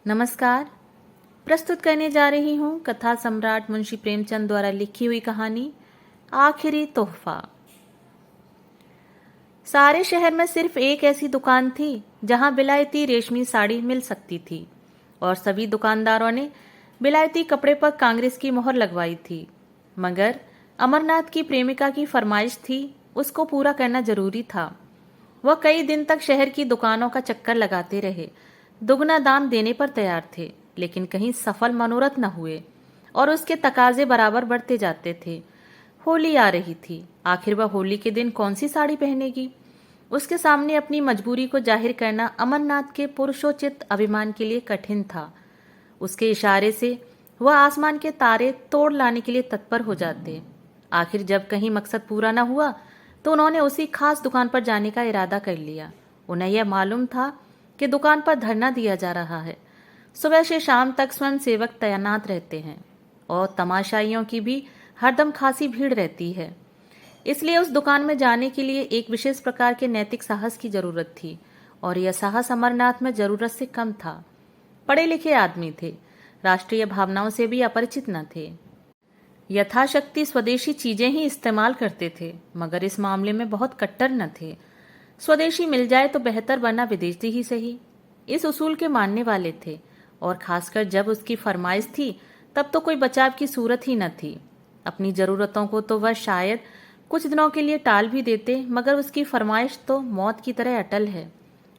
नमस्कार। प्रस्तुत करने जा रही हूँ कथा सम्राट मुंशी प्रेमचंद द्वारा लिखी हुई कहानी आखिरी तोहफा। सारे शहर में सिर्फ एक ऐसी दुकान थी जहाँ बिलायती रेशमी साड़ी मिल सकती थी और सभी दुकानदारों ने बिलायती कपड़े पर कांग्रेस की मोहर लगवाई थी। मगर अमरनाथ की प्रेमिका की फरमाइश थी, उसको पूरा करना जरूरी था। वह कई दिन तक शहर की दुकानों का चक्कर लगाते रहे, दुगना दाम देने पर तैयार थे, लेकिन कहीं सफल मनोरथ न हुए और उसके तकाजे बराबर बढ़ते जाते थे। होली आ रही थी। आखिर वह होली के दिन कौन सी साड़ी पहनेगी? उसके सामने अपनी मजबूरी को जाहिर करना अमरनाथ के पुरुषोचित अभिमान के लिए कठिन था। उसके इशारे से वह आसमान के तारे तोड़ लाने के लिए तत्पर हो जाते। आखिर जब कहीं मकसद पूरा न हुआ तो उन्होंने उसी खास दुकान पर जाने का इरादा कर लिया। उन्हें यह मालूम था कि दुकान पर धरना दिया जा रहा है। सुबह से शाम तक स्वयं सेवक तैनात रहते हैं और तमाशाइयों की भी हरदम खासी भीड़ रहती है। इसलिए उस दुकान में जाने के लिए एक विशेष प्रकार के नैतिक साहस की जरूरत थी और यह साहस अमरनाथ में जरूरत से कम था। पढ़े लिखे आदमी थे, राष्ट्रीय भावनाओं से भी अपरिचित न थे, यथाशक्ति स्वदेशी चीजें ही इस्तेमाल करते थे, मगर इस मामले में बहुत कट्टर न थे। स्वदेशी मिल जाए तो बेहतर वरना विदेशी ही सही, इस उसूल के मानने वाले थे। और खासकर जब उसकी फरमाइश थी तब तो कोई बचाव की सूरत ही न थी। अपनी जरूरतों को तो वह शायद कुछ दिनों के लिए टाल भी देते, मगर उसकी फरमाइश तो मौत की तरह अटल है।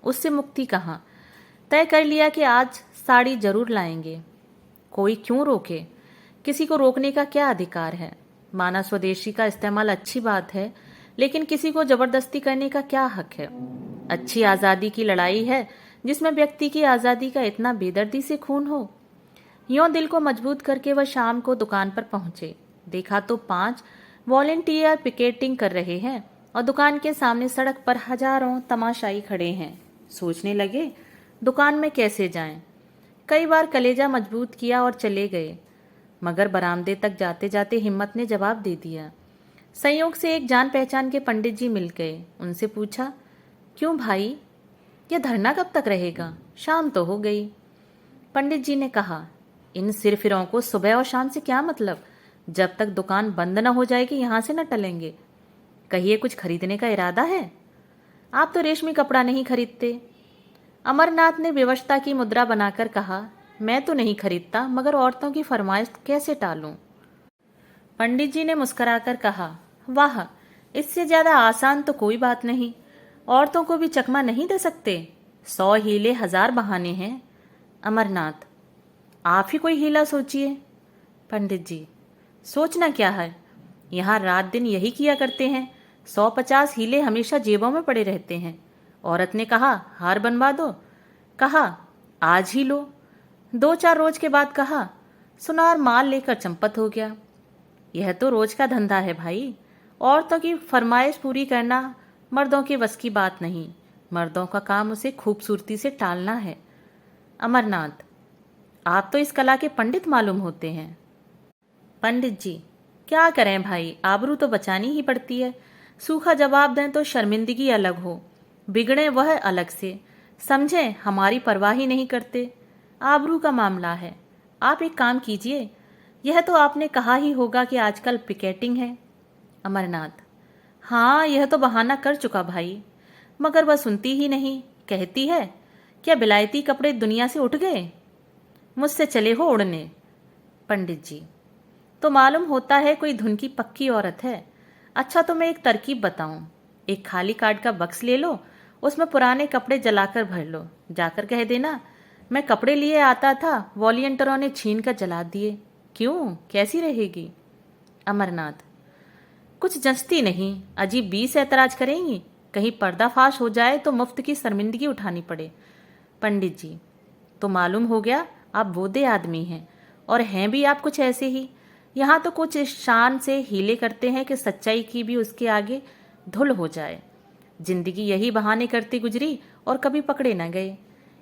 उससे मुक्ति कहाँ? तय कर लिया कि आज साड़ी जरूर लाएंगे। कोई क्यों रोके? किसी को रोकने का क्या अधिकार है? माना स्वदेशी का इस्तेमाल अच्छी बात है, लेकिन किसी को जबरदस्ती करने का क्या हक है? अच्छी आजादी की लड़ाई है जिसमें व्यक्ति की आजादी का इतना बेदर्दी से खून हो। यूं दिल को मजबूत करके वह शाम को दुकान पर पहुंचे। देखा तो 5 वॉलेंटियर पिकेटिंग कर रहे हैं और दुकान के सामने सड़क पर हजारों तमाशाई खड़े हैं। सोचने लगे दुकान में कैसे जाएं। कई बार कलेजा मजबूत किया और चले गए, मगर बरामदे तक जाते जाते हिम्मत ने जवाब दे दिया। संयोग से एक जान पहचान के पंडित जी मिल गए। उनसे पूछा, क्यों भाई, यह धरना कब तक रहेगा? शाम तो हो गई। पंडित जी ने कहा, इन सिरफिरों को सुबह और शाम से क्या मतलब? जब तक दुकान बंद न हो जाएगी यहां से न टलेंगे। कहिए, कुछ खरीदने का इरादा है? आप तो रेशमी कपड़ा नहीं खरीदते। अमरनाथ ने विवशता की मुद्रा बनाकर कहा, मैं तो नहीं खरीदता, मगर औरतों की फरमाइश कैसे टालूं? पंडित जी ने मुस्कुराकर कहा, वाह, इससे ज्यादा आसान तो कोई बात नहीं। औरतों को भी चकमा नहीं दे सकते? 100 हीले 1000 बहाने हैं। अमरनाथ, आप ही कोई हीला सोचिए। पंडित जी, सोचना क्या है, यहाँ रात दिन यही किया करते हैं। 150 हीले हमेशा जेबों में पड़े रहते हैं। औरत ने कहा, हार बनवा दो। कहा, आज ही लो। 2-4 रोज के बाद कहा, सुनार माल लेकर चंपत हो गया। यह तो रोज का धंधा है भाई। औरतों की फरमाइश पूरी करना मर्दों के बस की बात नहीं। मर्दों का काम उसे खूबसूरती से टालना है। अमरनाथ, आप तो इस कला के पंडित मालूम होते हैं। पंडित जी, क्या करें भाई, आबरू तो बचानी ही पड़ती है। सूखा जवाब दें तो शर्मिंदगी अलग हो, बिगड़े वह अलग से। समझें, हमारी परवाह ही नहीं करते। आबरू का मामला है। आप एक काम कीजिए, यह तो आपने कहा ही होगा कि आजकल पिकेटिंग है। अमरनाथ, हाँ, यह तो बहाना कर चुका भाई, मगर वह सुनती ही नहीं। कहती है, क्या बिलायती कपड़े दुनिया से उठ गए? मुझसे चले हो उड़ने। पंडित जी, तो मालूम होता है कोई धुन की पक्की औरत है। अच्छा, तो मैं एक तरकीब बताऊं। एक खाली कार्ड का बक्स ले लो, उसमें पुराने कपड़े जलाकर भर लो। जाकर कह देना, मैं कपड़े लिए आता था, वॉलियंटरों ने छीन कर जला दिए। क्यों, कैसी रहेगी? अमरनाथ, कुछ जचती नहीं। अजीब 20 ऐतराज करेंगी, कहीं पर्दाफाश हो जाए तो मुफ्त की शर्मिंदगी उठानी पड़े। पंडित जी, तो मालूम हो गया आप बोधे आदमी हैं, और हैं भी आप कुछ ऐसे ही। यहाँ तो कुछ इस शान से हीले करते हैं कि सच्चाई की भी उसके आगे धुल हो जाए। जिंदगी यही बहाने करती गुजरी और कभी पकड़े न गए।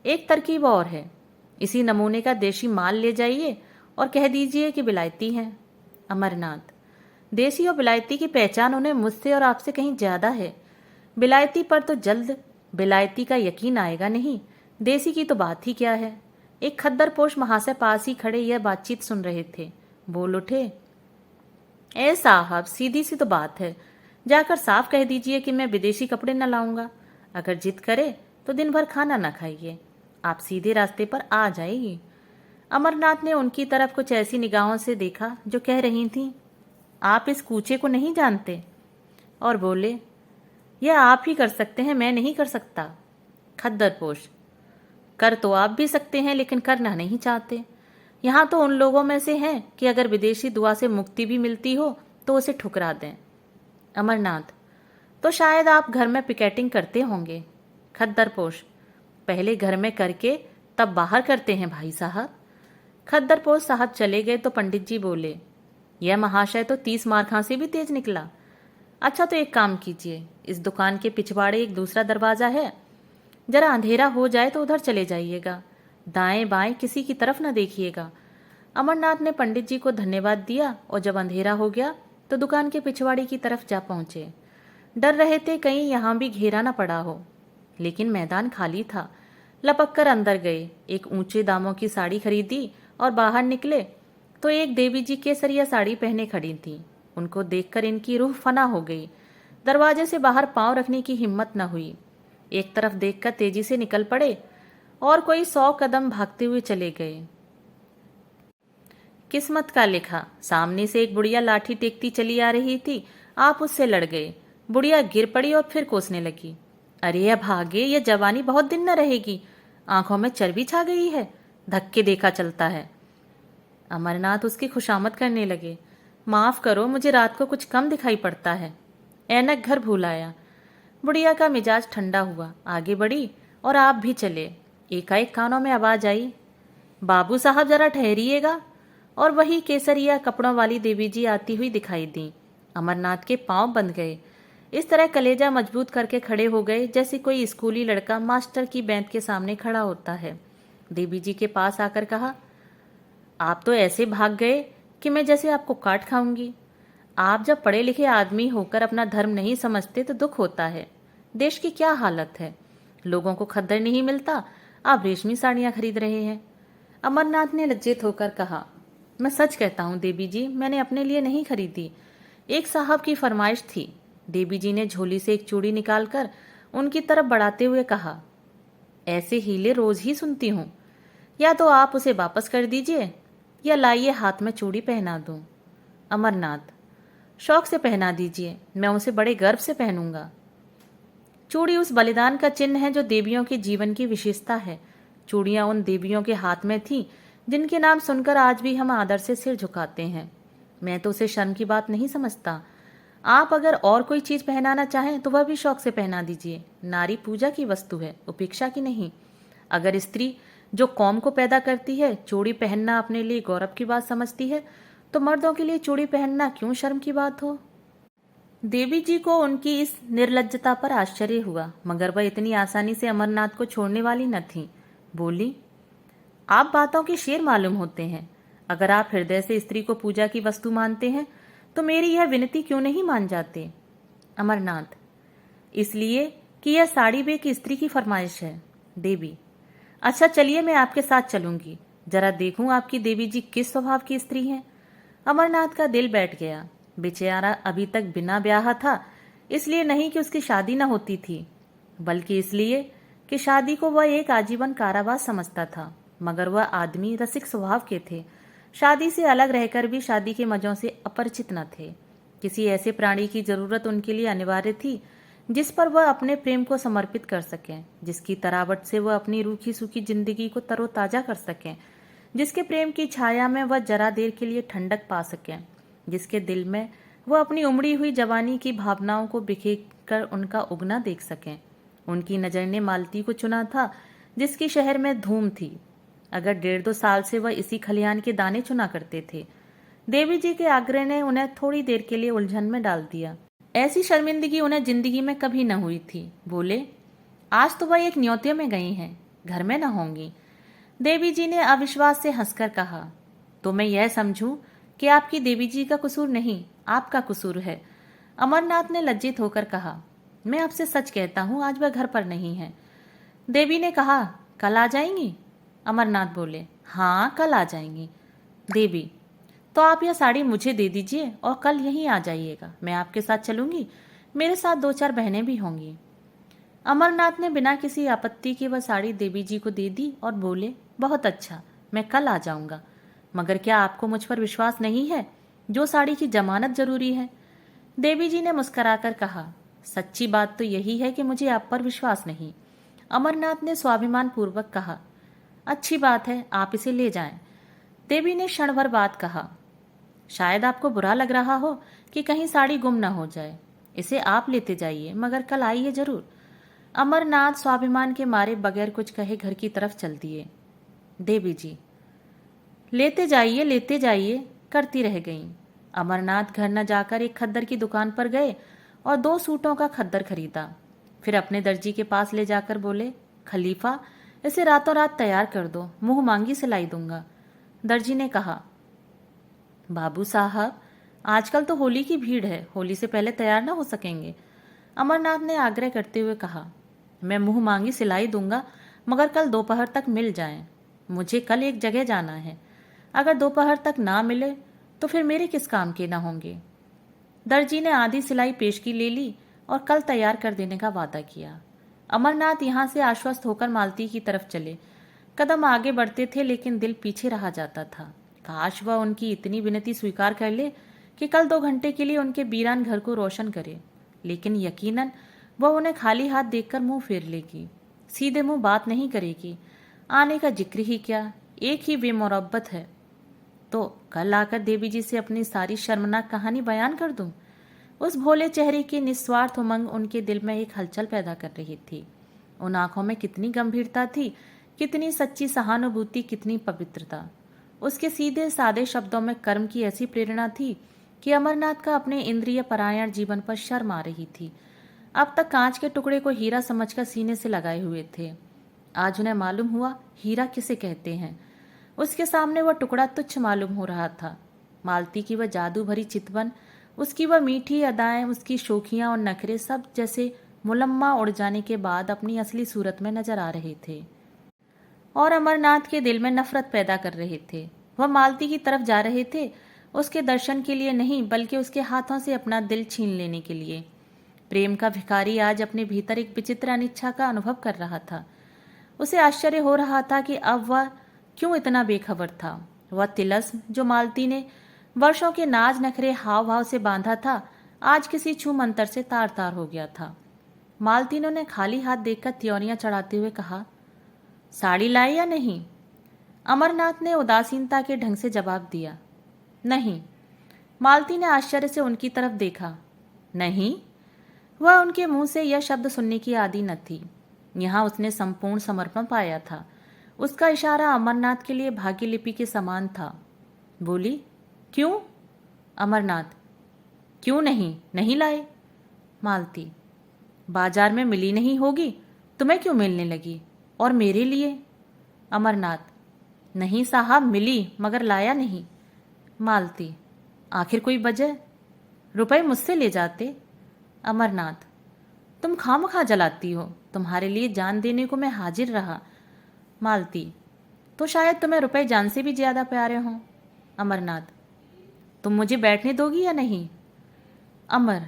एक तरकीब और है, इसी नमूने का देशी माल ले जाइए और कह दीजिए कि बिलायती हैं। अमरनाथ, देसी और बिलायती की पहचान उन्हें मुझसे और आपसे कहीं ज्यादा है। बिलायती पर तो जल्द बिलायती का यकीन आएगा नहीं, देसी की तो बात ही क्या है। एक खद्दरपोश महाशय पास ही खड़े यह बातचीत सुन रहे थे। बोल उठे, ए साहब, सीधी सी तो बात है, जाकर साफ कह दीजिए कि मैं विदेशी कपड़े न लाऊंगा। अगर जिद करे तो दिन भर खाना न खाइए, आप सीधे रास्ते पर आ जाएगी। अमरनाथ ने उनकी तरफ कुछ ऐसी निगाहों से देखा जो कह रही थीं, आप इस कूचे को नहीं जानते, और बोले, यह आप ही कर सकते हैं, मैं नहीं कर सकता। खद्दरपोश, कर तो आप भी सकते हैं, लेकिन करना नहीं चाहते। यहाँ तो उन लोगों में से हैं कि अगर विदेशी दुआ से मुक्ति भी मिलती हो तो उसे ठुकरा दें। अमरनाथ, तो शायद आप घर में पिकेटिंग करते होंगे। खद्दरपोश, पहले घर में करके तब बाहर करते हैं भाई साहब। खद्दरपोश साहब चले गए तो पंडित जी बोले, यह महाशय तो 30 मारखां से भी तेज निकला। अच्छा, तो एक काम कीजिए, इस दुकान के पिछवाड़े एक दूसरा दरवाजा है, जरा अंधेरा हो जाए तो उधर चले जाइएगा, दाएं बाएं किसी की तरफ न देखिएगा। अमरनाथ ने पंडित जी को धन्यवाद दिया और जब अंधेरा हो गया तो दुकान के पिछवाड़े की तरफ जा पहुंचे। डर रहे थे कहीं यहाँ भी घेरा न पड़ा हो, लेकिन मैदान खाली था। लपक कर अंदर गए, एक ऊंचे दामों की साड़ी खरीदी और बाहर निकले तो एक देवी जी केसरिया साड़ी पहने खड़ी थी। उनको देखकर इनकी रूह फना हो गई। दरवाजे से बाहर पांव रखने की हिम्मत न हुई। एक तरफ देखकर तेजी से निकल पड़े और कोई 100 कदम भागते हुए चले गए। किस्मत का लिखा, सामने से एक बुढ़िया लाठी टेकती चली आ रही थी, आप उससे लड़ गए। बुढ़िया गिर पड़ी और फिर कोसने लगी, अरे यह भागे, यह जवानी बहुत दिन न रहेगी, आंखों में चर्बी छा गई है, धक्के देखा चलता है। अमरनाथ उसकी खुशामद करने लगे, माफ करो, मुझे रात को कुछ कम दिखाई पड़ता है, ऐनक घर भूल आया। बुढ़िया का मिजाज ठंडा हुआ, आगे बढ़ी और आप भी चले। एकाएक कानों में आवाज आई, बाबू साहब जरा ठहरिएगा, और वही केसरिया कपड़ों वाली देवी जी आती हुई दिखाई दी। अमरनाथ के पांव बंध गए, इस तरह कलेजा मजबूत करके खड़े हो गए जैसे कोई स्कूली लड़का मास्टर की बेंच के सामने खड़ा होता है। देवी जी के पास आकर कहा, आप तो ऐसे भाग गए कि मैं जैसे आपको काट खाऊंगी। आप जब पढ़े लिखे आदमी होकर अपना धर्म नहीं समझते तो दुख होता है। देश की क्या हालत है, लोगों को खद्दर नहीं मिलता, आप रेशमी साड़ियां खरीद रहे हैं। अमरनाथ ने लज्जित होकर कहा, मैं सच कहता हूँ देवी जी, मैंने अपने लिए नहीं खरीदी, एक साहब की फरमाइश थी। देवी जी ने झोली से एक चूड़ी निकालकर उनकी तरफ बढ़ाते हुए कहा, ऐसे हीले रोज ही सुनती हूँ, या तो आप उसे वापस कर दीजिए या लाइए हाथ में चूड़ी पहना दूं। अमरनाथ, शौक से पहना दीजिए, मैं उसे बड़े गर्व से पहनूंगा। चूड़ी उस बलिदान का चिन्ह है जो देवियों के जीवन की विशेषता है। चूड़ियां उन देवियों के हाथ में थी जिनके नाम सुनकर आज भी हम आदर से सिर झुकाते हैं। मैं तो उसे शर्म की बात नहीं समझता। आप अगर और कोई चीज पहनाना चाहें तो वह भी शौक से पहना दीजिए। नारी पूजा की वस्तु है, उपेक्षा की नहीं। अगर स्त्री जो कौम को पैदा करती है चूड़ी पहनना अपने लिए गौरव की बात समझती है, तो मर्दों के लिए चूड़ी पहनना क्यों शर्म की बात हो। देवी जी को उनकी इस निर्लज्जता पर आश्चर्य हुआ, मगर वह इतनी आसानी से अमरनाथ को छोड़ने वाली न थी। बोली, आप बातों के शेर मालूम होते हैं। अगर आप हृदय से स्त्री को पूजा की वस्तु मानते हैं तो मेरी यह विनती क्यों नहीं मान जाते। अमरनाथ, इसलिए कि यह साड़ी भी एक स्त्री की फरमाइश है। देवी, अच्छा चलिए, मैं आपके साथ चलूंगी, जरा देखूं आपकी देवी जी किस स्वभाव की स्त्री हैं। अमरनाथ का दिल बैठ गया। बेचारा अभी तक बिना ब्याह था, इसलिए नहीं कि उसकी शादी न होती थी, बल्कि इसलिए कि शादी को वह एक आजीवन कारावास समझता था। मगर वह आदमी रसिक स्वभाव के थे, शादी से अलग रहकर भी शादी के मजों से अपरिचित न थे। किसी ऐसे प्राणी की जरूरत उनके लिए अनिवार्य थी जिस पर वह अपने प्रेम को समर्पित कर सकें, जिसकी तरावट से वह अपनी रूखी सूखी जिंदगी को तरोताजा कर सकें, जिसके प्रेम की छाया में वह जरा देर के लिए ठंडक पा सकें, जिसके दिल में वह अपनी उमड़ी हुई जवानी की भावनाओं को बिखेर कर उनका उगना देख सकें। उनकी नजर ने मालती को चुना था, जिसकी शहर में धूम थी। अगर 1.5-2 साल से वह इसी खलिहान के दाने चुना करते थे। देवी जी के आग्रह ने उन्हें थोड़ी देर के लिए उलझन में डाल दिया। ऐसी शर्मिंदगी उन्हें जिंदगी में कभी न हुई थी। बोले, आज तो वह एक न्योते में गई हैं, घर में न होंगी। देवी जी ने अविश्वास से हंसकर कहा, तो मैं यह समझूं कि आपकी देवी जी का कसूर नहीं, आपका कसूर है। अमरनाथ ने लज्जित होकर कहा, मैं आपसे सच कहता हूं, आज वह घर पर नहीं है। देवी ने कहा, कल आ जाएंगी। अमरनाथ बोले, हाँ कल आ जाएंगी। देवी, तो आप यह साड़ी मुझे दे दीजिए और कल यहीं आ जाइएगा, मैं आपके साथ चलूंगी, मेरे साथ 2-4 बहनें भी होंगी। अमरनाथ ने बिना किसी आपत्ति के वह साड़ी देवी जी को दे दी और बोले, बहुत अच्छा, मैं कल आ जाऊंगा। मगर क्या आपको मुझ पर विश्वास नहीं है? जो साड़ी की जमानत जरूरी है। देवी जी ने मुस्कुराकर कहा, सच्ची बात तो यही है कि मुझे आप पर विश्वास नहीं। अमरनाथ ने स्वाभिमान पूर्वक कहा, अच्छी बात है, आप इसे ले जाएं। देवी ने क्षण भर बाद कहा, शायद आपको बुरा लग रहा हो कि कहीं साड़ी गुम ना हो जाए, इसे आप लेते जाइए, मगर कल आइए जरूर। अमरनाथ स्वाभिमान के मारे बगैर कुछ कहे घर की तरफ चल दिए। देवी जी, लेते जाइए करती रह गईं। अमरनाथ घर न जाकर एक खद्दर की दुकान पर गए और 2 सूटों का खद्दर खरीदा। फिर अपने दर्जी के पास ले जाकर बोले, खलीफा, इसे रातों रात तैयार कर दो, मुंह मांगी सिलाई दूंगा। दर्जी ने कहा, बाबू साहब, आजकल तो होली की भीड़ है, होली से पहले तैयार ना हो सकेंगे। अमरनाथ ने आग्रह करते हुए कहा, मैं मुंह मांगी सिलाई दूंगा, मगर कल दोपहर तक मिल जाएं। मुझे कल एक जगह जाना है, अगर दोपहर तक ना मिले तो फिर मेरे किस काम के ना होंगे। दर्जी ने आधी सिलाई पेशगी ले ली और कल तैयार कर देने का वादा किया। अमरनाथ यहाँ से आश्वस्त होकर मालती की तरफ चले। कदम आगे बढ़ते थे लेकिन दिल पीछे रहा जाता था। काश वह उनकी इतनी विनती स्वीकार कर ले कि कल 2 घंटे के लिए उनके वीरान घर को रोशन करे, लेकिन यकीनन वह उन्हें खाली हाथ देखकर मुंह फेर लेगी, सीधे मुंह बात नहीं करेगी। आने का जिक्र ही क्या, एक ही बेमुरब्बत है। तो कल आकर देवी जी से अपनी सारी शर्मनाक कहानी बयान कर दूं। उस भोले चेहरे की निस्वार्थ उमंग उनके दिल में एक हलचल पैदा कर रही थी। उन आंखों में कितनी गंभीरता थी, कितनी सच्ची सहानुभूति, कितनी पवित्रता। उसके सीधे सादे शब्दों में कर्म की ऐसी प्रेरणा थी कि अमरनाथ का अपने इंद्रिय परायण जीवन पर शर्म आ रही थी। अब तक कांच के टुकड़े को हीरा समझकर सीने से लगाए हुए थे, आज उन्हें मालूम हुआ हीरा किसे कहते हैं। उसके सामने वह टुकड़ा तुच्छ मालूम हो रहा था। मालती की वह जादू भरी चितवन, उसकी वह मीठी अदाएं, उसकी शोखियां और नखरे सब जैसे मुलम्मा उड़ जाने के बाद अपनी असली सूरत में नजर आ रहे थे और अमरनाथ के दिल में नफरत पैदा कर रहे थे। वह मालती की तरफ जा रहे थे, उसके दर्शन के लिए नहीं, बल्कि उसके हाथों से अपना दिल छीन लेने के लिए। प्रेम का भिखारी आज अपने भीतर एक विचित्र अनिच्छा का अनुभव कर रहा था। उसे आश्चर्य हो रहा था कि अब वह क्यों इतना बेखबर था। वह तिलस्म जो मालती ने वर्षों के नाज नखरे हाव भाव से बांधा था, आज किसी छू मंतर से तार तार हो गया था। मालती ने उन्हें खाली हाथ देखकर त्योरियां चढ़ाते हुए कहा, साड़ी लाए या नहीं? अमरनाथ ने उदासीनता के ढंग से जवाब दिया, नहीं। मालती ने आश्चर्य से उनकी तरफ देखा, नहीं? वह उनके मुंह से यह शब्द सुनने की आदी न थी। यहाँ उसने संपूर्ण समर्पण पाया था। उसका इशारा अमरनाथ के लिए भाग्यलिपि के समान था। बोली, क्यों? अमरनाथ, क्यों नहीं? नहीं लाए। मालती, बाजार में मिली नहीं होगी, तुम्हें क्यों मिलने लगी? और मेरे लिए? अमरनाथ, नहीं साहब, मिली मगर लाया नहीं। मालती, आखिर कोई वजह? रुपए मुझसे ले जाते। अमरनाथ, तुम खामखा जलाती हो, तुम्हारे लिए जान देने को मैं हाजिर रहा। मालती, तो शायद तुम्हें रुपए जान से भी ज्यादा प्यारे हों। अमरनाथ, तुम मुझे बैठने दोगी या नहीं? अमर,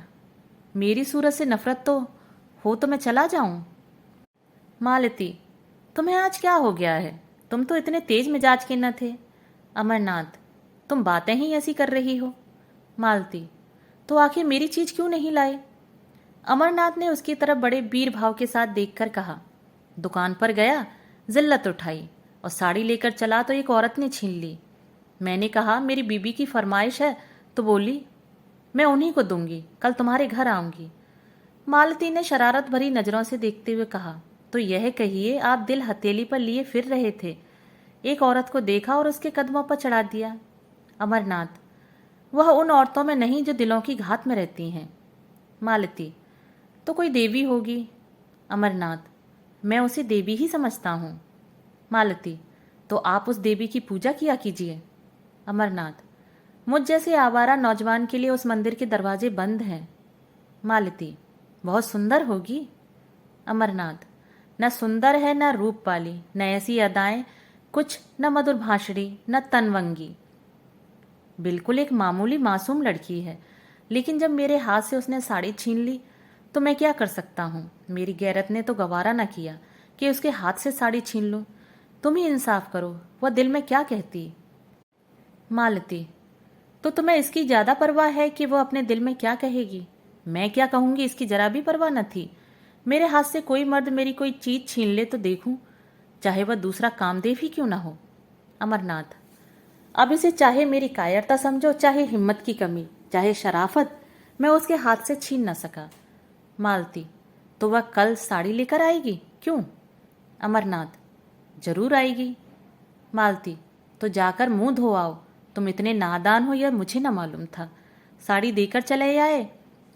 मेरी सूरत से नफरत तो हो तो मैं चला जाऊं? मालती, तुम्हें आज क्या हो गया है? तुम तो इतने तेज मिजाज के न थे। अमरनाथ, तुम बातें ही ऐसी कर रही हो। मालती, तो आखिर मेरी चीज क्यों नहीं लाए? अमरनाथ ने उसकी तरफ बड़े वीर भाव के साथ देखकर कहा, दुकान पर गया, जिल्लत उठाई और साड़ी लेकर चला तो एक औरत ने छीन ली। मैंने कहा मेरी बीबी की फरमाइश है, तो बोली मैं उन्हीं को दूंगी, कल तुम्हारे घर आऊंगी। मालती ने शरारत भरी नजरों से देखते हुए कहा, तो यह कहिए आप दिल हथेली पर लिए फिर रहे थे, एक औरत को देखा और उसके कदमों पर चढ़ा दिया। अमरनाथ, वह उन औरतों में नहीं जो दिलों की घात में रहती हैं। मालती, तो कोई देवी होगी। अमरनाथ, मैं उसे देवी ही समझता हूँ। मालती, तो आप उस देवी की पूजा किया कीजिए। अमरनाथ, मुझ जैसे आवारा नौजवान के लिए उस मंदिर के दरवाजे बंद हैं। मालती, बहुत सुंदर होगी। अमरनाथ, न सुंदर है, न रूप वाली, न ऐसी अदाएं कुछ न मधुर भाषणी न तनवंगी, बिल्कुल एक मामूली मासूम लड़की है। लेकिन जब मेरे हाथ से उसने साड़ी छीन ली तो मैं क्या कर सकता हूँ। मेरी गैरत ने तो गवारा न किया कि उसके हाथ से साड़ी छीन लूँ। तुम ही इंसाफ करो, वह दिल में क्या कहती। मालती, तो तुम्हें इसकी ज्यादा परवाह है कि वह अपने दिल में क्या कहेगी। मैं क्या कहूंगी इसकी जरा भी परवाह न थी। मेरे हाथ से कोई मर्द मेरी कोई चीज छीन ले तो देखूं, चाहे वह दूसरा कामदेव ही क्यों ना हो। अमरनाथ, अब इसे चाहे मेरी कायरता समझो, चाहे हिम्मत की कमी, चाहे शराफत, मैं उसके हाथ से छीन न सका। मालती, तो वह कल साड़ी लेकर आएगी क्यों। अमरनाथ, जरूर आएगी। मालती, तो जाकर मुंह धो आओ। तुम इतने नादान हो यह मुझे न मालूम था। साड़ी देकर चले आए,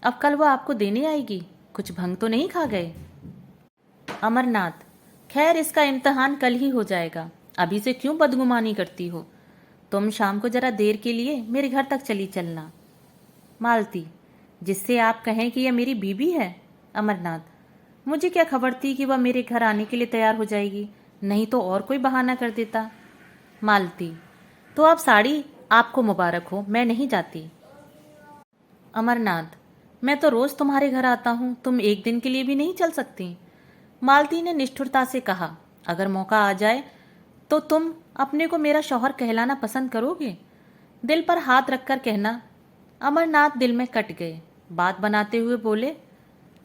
अब कल वह आपको देने आएगी। कुछ भंग तो नहीं खा गए। अमरनाथ, खैर इसका इम्तहान कल ही हो जाएगा, अभी से क्यों बदगुमानी करती हो। तुम शाम को जरा देर के लिए मेरे घर तक चली चलना। मालती, जिससे आप कहें कि यह मेरी बीबी है। अमरनाथ, मुझे क्या खबर थी कि वह मेरे घर आने के लिए तैयार हो जाएगी, नहीं तो और कोई बहाना कर देता। मालती, तो अब साड़ी आपको मुबारक हो, मैं नहीं जाती। अमरनाथ, मैं तो रोज तुम्हारे घर आता हूं, तुम एक दिन के लिए भी नहीं चल सकती। मालती ने निष्ठुरता से कहा, अगर मौका आ जाए तो तुम अपने को मेरा शौहर कहलाना पसंद करोगे। दिल पर हाथ रखकर कहना। अमरनाथ दिल में कट गए। बात बनाते हुए बोले,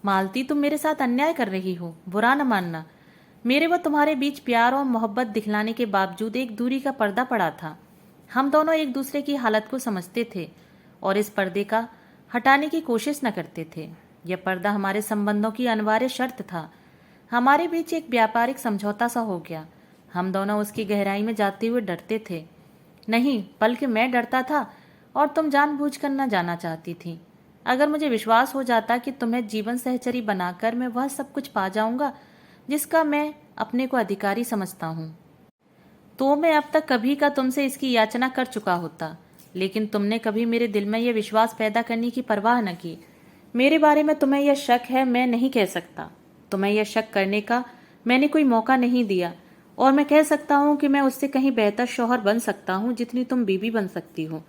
मालती तुम मेरे साथ अन्याय कर रही हो, बुरा न मानना। मेरे व तुम्हारे बीच प्यार और मोहब्बत दिखलाने के बावजूद एक दूरी का पर्दा पड़ा था। हम दोनों एक दूसरे की हालत को समझते थे और इस पर्दे का हटाने की कोशिश न करते थे। यह पर्दा हमारे संबंधों की अनिवार्य शर्त था। हमारे बीच एक व्यापारिक समझौता सा हो गया। हम दोनों उसकी गहराई में जाते हुए डरते थे। नहीं, बल्कि मैं डरता था और तुम जानबूझकर न जाना चाहती थी। अगर मुझे विश्वास हो जाता कि तुम्हें जीवन सहचरी बनाकर मैं वह सब कुछ पा जाऊंगा जिसका मैं अपने को अधिकारी समझता हूँ, तो मैं अब तक कभी का तुमसे इसकी याचना कर चुका होता। लेकिन तुमने कभी मेरे दिल में यह विश्वास पैदा करने की परवाह न की। मेरे बारे में तुम्हें यह शक है, मैं नहीं कह सकता। तुम्हें यह शक करने का मैंने कोई मौका नहीं दिया और मैं कह सकता हूँ कि मैं उससे कहीं बेहतर शौहर बन सकता हूँ जितनी तुम बीबी बन सकती हो।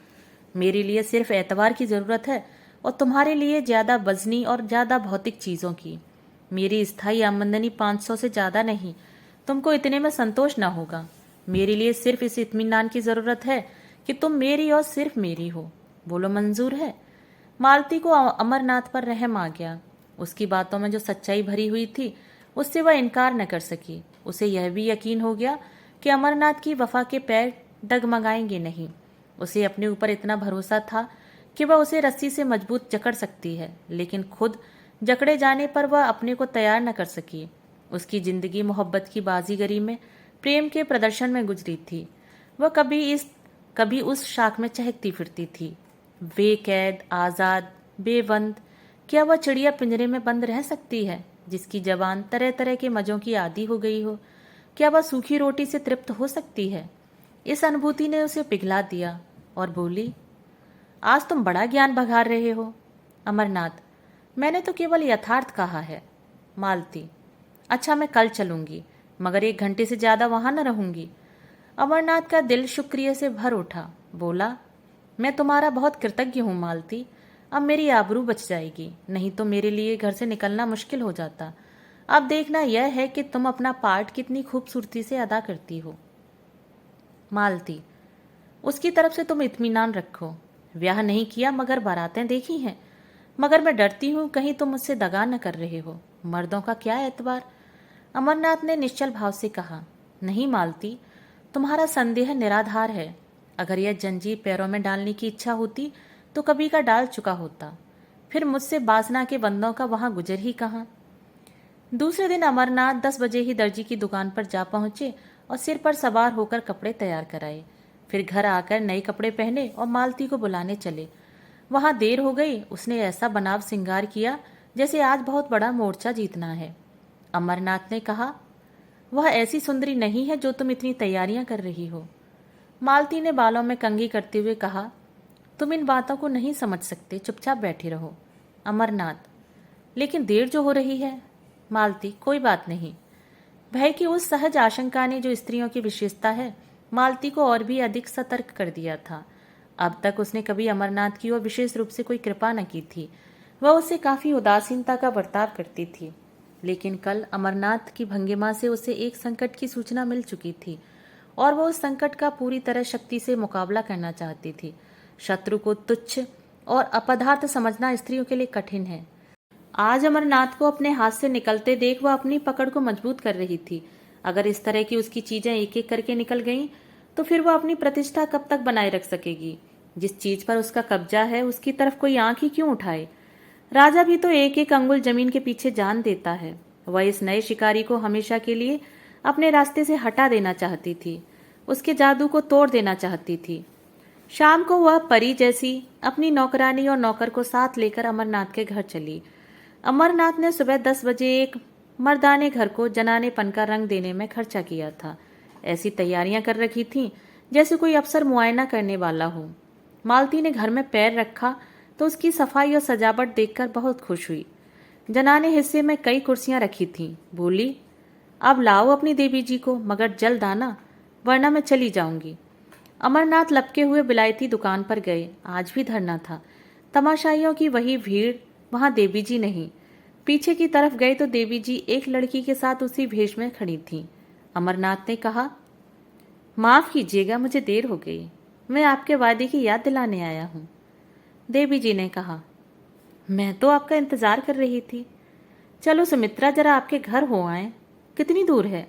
मेरे लिए सिर्फ एतबार की जरूरत है और तुम्हारे लिए ज्यादा वजनी और ज्यादा भौतिक चीजों की। मेरी स्थायी आमदनी 500 से ज्यादा नहीं, तुमको इतने में संतोष न होगा। मेरे लिए सिर्फ इस इत्मीनान की जरूरत है कि तुम मेरी और सिर्फ मेरी हो। बोलो, मंजूर है। मालती को अमरनाथ पर रहम आ गया। उसकी बातों में जो सच्चाई भरी हुई थी उससे वह इनकार न कर सकी। उसे यह भी यकीन हो गया कि अमरनाथ की वफा के पैर डगमगाएंगे नहीं। उसे अपने ऊपर इतना भरोसा था कि वह उसे रस्सी से मजबूत जकड़ सकती है, लेकिन खुद जकड़े जाने पर वह अपने को तैयार न कर सकी। उसकी जिंदगी मोहब्बत की बाजीगरी में, प्रेम के प्रदर्शन में गुजरी थी। वह कभी उस शाख में चहकती फिरती थी। बेकैद, आजाद, बेबंद। क्या वह चिड़िया पिंजरे में बंद रह सकती है जिसकी जबान तरह तरह के मजों की आदी हो गई हो। क्या वह सूखी रोटी से तृप्त हो सकती है। इस अनुभूति ने उसे पिघला दिया और बोली, आज तुम बड़ा ज्ञान बघार रहे हो। अमरनाथ, मैंने तो केवल यथार्थ कहा है। मालती, अच्छा मैं कल चलूंगी, मगर 1 घंटे से ज्यादा वहां न रहूंगी। अमरनाथ का दिल शुक्रिया से भर उठा। बोला, मैं तुम्हारा बहुत कृतज्ञ हूं मालती। अब मेरी आबरू बच जाएगी, नहीं तो मेरे लिए घर से निकलना मुश्किल हो जाता। अब देखना यह है कि तुम अपना पार्ट कितनी खूबसूरती से अदा करती हो। मालती, उसकी तरफ से तुम इत्मीनान रखो। ब्याह नहीं किया मगर बारातें देखी हैं। मगर मैं डरती हूं कहीं तुम मुझसे दगा न कर रहे हो। मर्दों का क्या एतबार। अमरनाथ ने निश्चल भाव से कहा, नहीं मालती, तुम्हारा संदेह निराधार है। अगर यह जंजीर पैरों में डालने की इच्छा होती तो कभी का डाल चुका होता। फिर मुझसे बासना के बंदों का वहां गुजर ही कहाँ। दूसरे दिन अमरनाथ 10 बजे ही दर्जी की दुकान पर जा पहुंचे और सिर पर सवार होकर कपड़े तैयार कराए। फिर घर आकर नए कपड़े पहने और मालती को बुलाने चले। वहां देर हो गई। उसने ऐसा बनाव सिंगार किया जैसे आज बहुत बड़ा मोर्चा जीतना है। अमरनाथ ने कहा, वह ऐसी सुंदरी नहीं है जो तुम इतनी तैयारियां कर रही हो। मालती ने बालों में कंघी करते हुए कहा, तुम इन बातों को नहीं समझ सकते, चुपचाप बैठे रहो। अमरनाथ, लेकिन देर जो हो रही है। मालती, कोई बात नहीं, भय की उस सहज आशंका ने, जो स्त्रियों की विशेषता है, मालती को और भी अधिक सतर्क कर दिया था। अब तक उसने कभी अमरनाथ की ओर विशेष रूप से कोई कृपा न की थी। वह उससे काफी उदासीनता का बर्ताव करती थी, लेकिन कल अमरनाथ की भंगिमा से उसे एक संकट की सूचना मिल चुकी थी और वह उस संकट का पूरी तरह शक्ति से मुकाबला करना चाहती थी। शत्रु को तुच्छ और अपदार्थ समझना स्त्रियों के लिए कठिन है। आज अमरनाथ को अपने हाथ से निकलते देख वह अपनी पकड़ को मजबूत कर रही थी। अगर इस तरह की उसकी चीजें एक एक करके निकल गईं, तो फिर वह अपनी प्रतिष्ठा कब तक बनाए रख सकेगी। जिस चीज पर उसका कब्जा है, उसकी तरफ कोई आंख ही क्यों उठाए। राजा भी तो एक एक अंगुल जमीन के पीछे जान देता है। वह इस नए शिकारी को हमेशा के लिए अपने रास्ते से हटा देना चाहती थी, उसके जादू को तोड़ देना चाहती थी। शाम को वह परी जैसी अपनी नौकरानी और नौकर को साथ लेकर अमरनाथ के घर चली। अमरनाथ ने सुबह 10 बजे एक मर्दाने घर को जनानेपन का रंग देने में खर्चा किया था। ऐसी तैयारियां कर रखी थीं जैसे कोई अफसर मुआयना करने वाला हो। मालती ने घर में पैर रखा तो उसकी सफाई और सजावट देखकर बहुत खुश हुई। जनाने हिस्से में कई कुर्सियां रखी थीं। बोली, अब लाओ अपनी देवी जी को, मगर जल्द आना, वरना मैं चली जाऊंगी। अमरनाथ लपके हुए बिलायती दुकान पर गए। आज भी धरना था। तमाशाइयों की वही भीड़, वहां देवी जी नहीं। पीछे की तरफ गए तो देवी जी एक लड़की के साथ उसी भेष में खड़ी थीं। अमरनाथ ने कहा, माफ कीजिएगा, मुझे देर हो गई। मैं आपके वादे की याद दिलाने आया हूँ। देवी जी ने कहा, मैं तो आपका इंतजार कर रही थी। चलो सुमित्रा, जरा आपके घर हो आए। कितनी दूर है?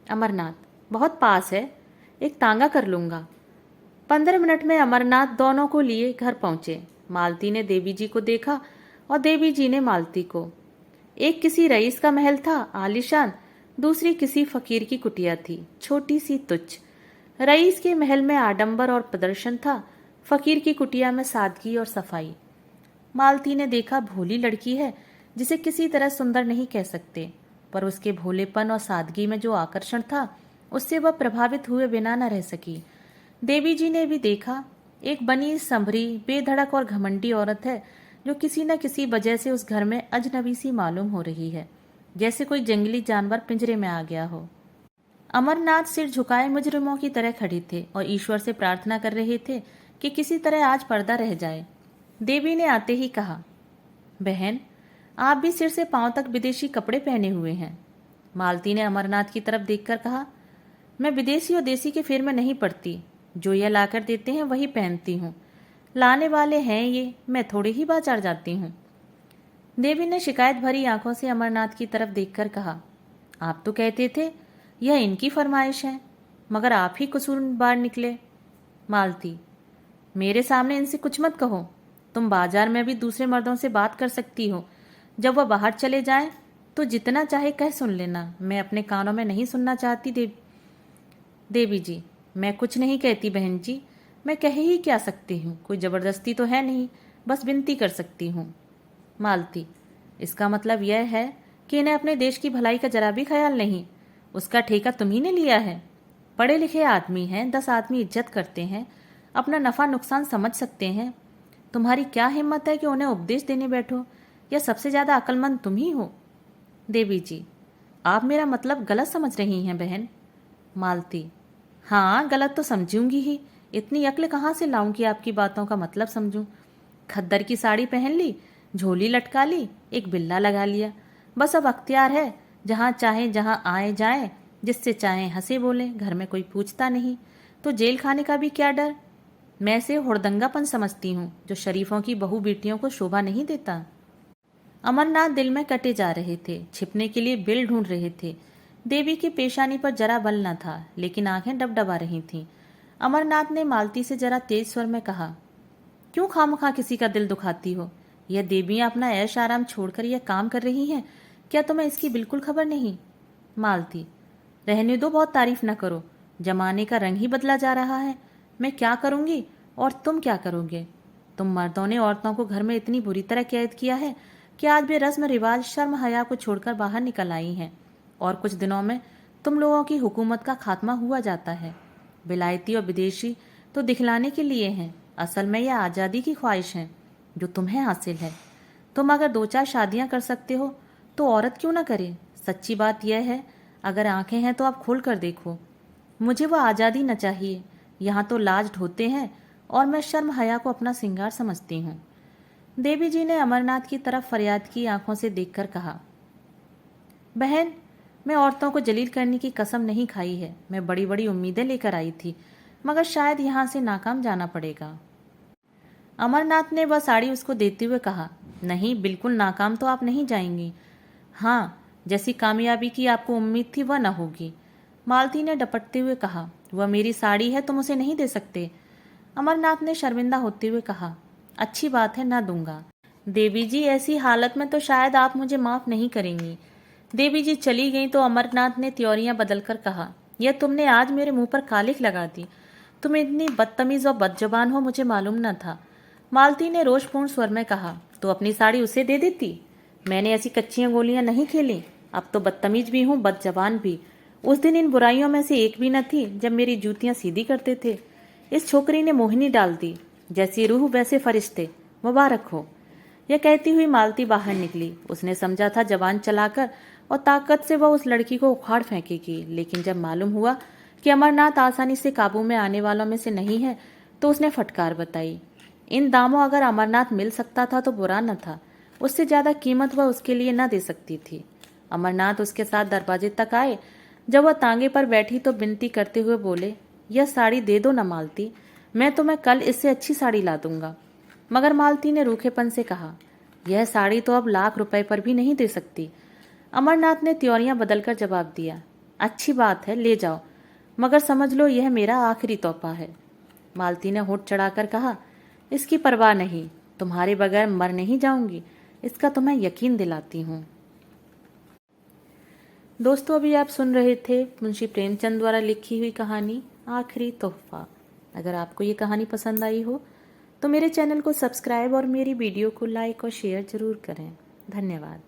अमरनाथ, बहुत पास है, एक तांगा कर लूंगा। 15 मिनट में अमरनाथ दोनों को लिए घर पहुंचे। मालती ने देवी जी को देखा और देवी जी ने मालती को। एक किसी रईस का महल था, आलीशान। दूसरी किसी फकीर की कुटिया थी, छोटी सी, तुच्छ। रईस के महल में आडंबर और प्रदर्शन था, फकीर की कुटिया में सादगी और सफाई। मालती ने देखा, भोली लड़की है जिसे किसी तरह सुंदर नहीं कह सकते, पर उसके भोलेपन और सादगी में जो आकर्षण था, उससे वह प्रभावित हुए बिना न रह सकी। देवी जी ने भी देखा, एक बनी संभरी, बेधड़क और घमंडी औरत है जो किसी न किसी वजह से उस घर में अजनबी सी मालूम हो रही है, जैसे कोई जंगली जानवर पिंजरे में आ गया हो। अमरनाथ सिर झुकाए मुजरिमों की तरह खड़े थे और ईश्वर से प्रार्थना कर रहे थे कि किसी तरह आज पर्दा रह जाए। देवी ने आते ही कहा, बहन, आप भी सिर से पांव तक विदेशी कपड़े पहने हुए हैं। मालती ने अमरनाथ की तरफ देखकर कहा, मैं विदेशी और देसी के फेर में नहीं पड़ती। जो यह लाकर देते हैं वही पहनती हूँ। लाने वाले हैं ये, मैं थोड़ी ही बाजार जाती हूँ। देवी ने शिकायत भरी आंखों से अमरनाथ की तरफ देखकर कहा, आप तो कहते थे यह इनकी फरमाइश है, मगर आप ही कसूरवार निकले। मालती, मेरे सामने इनसे कुछ मत कहो। तुम बाजार में भी दूसरे मर्दों से बात कर सकती हो। जब वह बाहर चले जाएं तो जितना चाहे कह सुन लेना। मैं अपने कानों में नहीं सुनना चाहती। देवी जी, मैं कुछ नहीं कहती बहन जी। मैं कह ही क्या सकती हूँ, कोई जबरदस्ती तो है नहीं, बस विनती कर सकती हूँ। मालती, इसका मतलब यह है कि इन्हें अपने देश की भलाई का जरा भी ख्याल नहीं। उसका ठेका तुम्ही ने लिया है। पढ़े लिखे आदमी हैं, 10 आदमी इज्जत करते हैं, अपना नफा नुकसान समझ सकते हैं। तुम्हारी क्या हिम्मत है कि उन्हें उपदेश देने बैठो? या सबसे ज्यादा अक्लमंद तुम ही हो। देवी जी, आप मेरा मतलब गलत समझ रही हैं बहन। मालती, हाँ, गलत तो समझूंगी ही। इतनी अक्ल कहाँ से लाऊं कि आपकी बातों का मतलब समझूं। खद्दर की साड़ी पहन ली, झोली लटका ली, एक बिल्ला लगा लिया, बस अब अख्तियार है, जहाँ चाहे जहाँ आए जाए, जिससे चाहे हंसे बोले, घर में कोई पूछता नहीं, तो जेल खाने का भी क्या डर। मैं इसे हुड़दंगापन समझती हूँ जो शरीफों की बहू बेटियों को शोभा नहीं देता। अमरनाथ दिल में कटे जा रहे थे, छिपने के लिए बिल ढूंढ रहे थे। देवी की पेशानी पर जरा बल न था, लेकिन आंखें डबडबा रही थीं। अमरनाथ ने मालती से जरा तेज स्वर में कहा, क्यों खामखा किसी का दिल दुखाती हो? यह देवियां अपना ऐश आराम छोड़कर यह काम कर रही हैं, क्या तुम्हें इसकी बिल्कुल खबर नहीं? मालती, रहने दो, बहुत तारीफ न करो। जमाने का रंग ही बदला जा रहा है। मैं क्या करूंगी और तुम क्या करोगे? तुम मर्दों ने औरतों को घर में इतनी बुरी तरह कैद किया है कि आज भी रस्म रिवाज, शर्म हया को छोड़कर बाहर निकल आई हैं, और कुछ दिनों में तुम लोगों की हुकूमत का खात्मा हुआ जाता है। विलायती और विदेशी तो दिखलाने के लिए हैं, असल में यह आज़ादी की ख्वाहिश है जो तुम्हें हासिल है। तुम अगर 2-4 शादियां कर सकते हो तो औरत क्यों ना करे? सच्ची बात यह है, अगर आंखें हैं तो आप खोल कर देखो। मुझे वह आज़ादी न चाहिए। यहाँ तो लाज ढोते हैं और मैं शर्म हया को अपना सिंगार समझती हूँ। देवी जी ने अमरनाथ की तरफ फरियाद की आंखों से देखकर कहा, बहन, मैं औरतों को जलील करने की कसम नहीं खाई है। मैं बड़ी बड़ी उम्मीदें लेकर आई थी, मगर शायद यहाँ से नाकाम जाना पड़ेगा। अमरनाथ ने वह साड़ी उसको देते हुए कहा, नहीं, बिल्कुल नाकाम तो आप नहीं जाएंगी। हाँ, जैसी कामयाबी की आपको उम्मीद थी वह न होगी। मालती ने डपटते हुए कहा, वह मेरी साड़ी है, तुम उसे नहीं दे सकते। अमरनाथ ने शर्मिंदा होते हुए कहा, अच्छी बात है, ना दूंगा। देवी जी, ऐसी हालत में तो शायद आप मुझे माफ नहीं करेंगी। देवी जी चली गई तो अमरनाथ ने त्योरियां बदलकर कहा, यह तुमने आज मेरे मुंह पर कालिख लगा दी। तुम इतनी बदतमीज और बदजबान हो, मुझे मालूम न था। मालती ने रोषपूर्ण स्वर में कहा, तो अपनी साड़ी उसे दे देती। मैंने ऐसी कच्चियां गोलियां नहीं खेली। अब तो बदतमीज भी हूँ, बदजबान भी। उस दिन इन बुराइयों में से एक भी न थी जब मेरी जूतियां सीधी करते थे। इस छोकरी ने मोहिनी डाल दी। जैसी रूह वैसे फरिश्ते, मुबारक हो। यह कहती हुई मालती बाहर निकली। उसने समझा था जबान चलाकर और ताकत से वह उस लड़की को उखाड़ फेंकेगी, लेकिन जब मालूम हुआ कि अमरनाथ आसानी से काबू में आने वालों में से नहीं है, तो उसने फटकार बताई। इन दामों अगर अमरनाथ मिल सकता था तो बुरा न था। उससे ज्यादा कीमत वह उसके लिए न दे सकती थी। अमरनाथ उसके साथ दरवाजे तक आए। जब वह तांगे पर बैठी तो विनती करते हुए बोले, यह साड़ी दे दो न मालती, मैं तुम्हें कल इससे अच्छी साड़ी ला दूंगा। मगर मालती ने रूखेपन से कहा, यह साड़ी तो अब लाख रुपए पर भी नहीं दे सकती। अमरनाथ ने त्योरियां बदलकर जवाब दिया, अच्छी बात है, ले जाओ, मगर समझ लो यह मेरा आखिरी तोहफा है। मालती ने होठ चढ़ाकर कहा, इसकी परवाह नहीं, तुम्हारे बगैर मर नहीं जाऊंगी, इसका तो मैं यकीन दिलाती हूँ। दोस्तों, अभी आप सुन रहे थे मुंशी प्रेमचंद द्वारा लिखी हुई कहानी आखिरी तोहफा। अगर आपको ये कहानी पसंद आई हो तो मेरे चैनल को सब्सक्राइब और मेरी वीडियो को लाइक और शेयर जरूर करें। धन्यवाद।